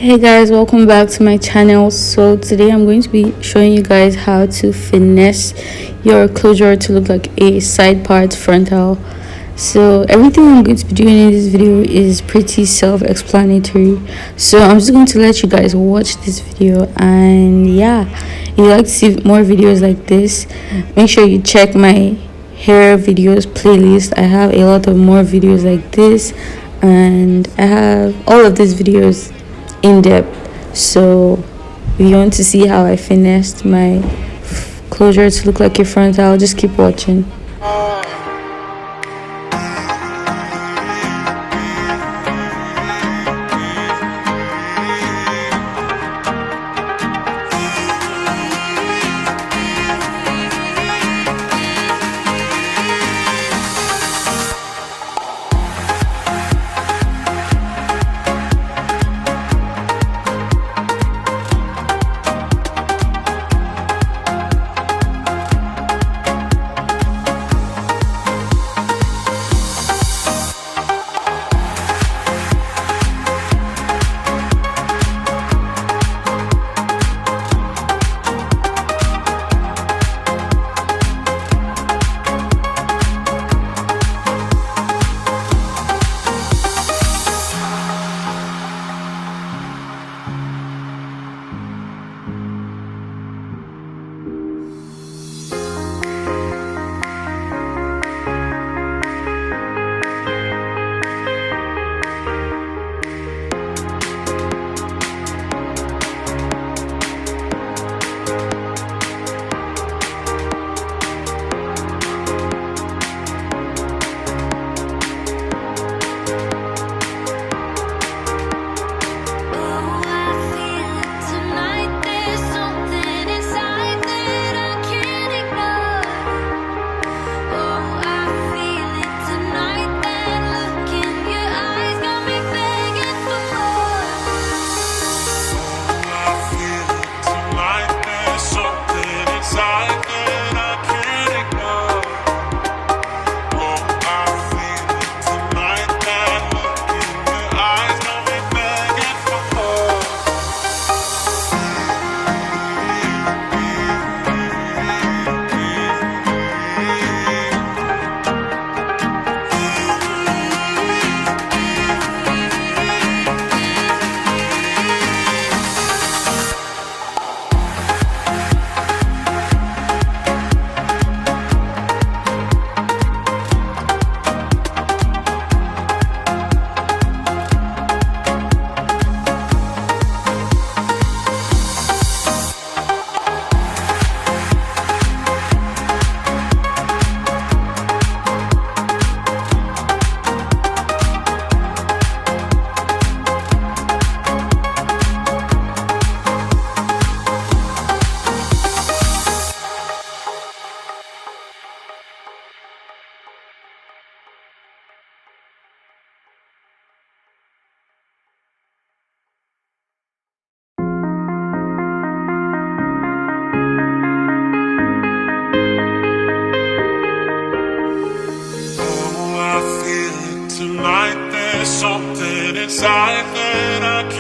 Hey guys, welcome back to my channel. So today I'm going to be showing you guys how to finesse your closure to look like a side part frontal. So everything I'm going to be doing in this video is pretty self-explanatory, so I'm just going to let you guys watch this video. And yeah, if you like to see more videos like this, make sure you check my hair videos playlist. I have a lot of more videos like this, and I have all of these videos in depth. So if you want to see how I finessed my closure to look like a frontal, just keep watching. Tonight there's something inside that I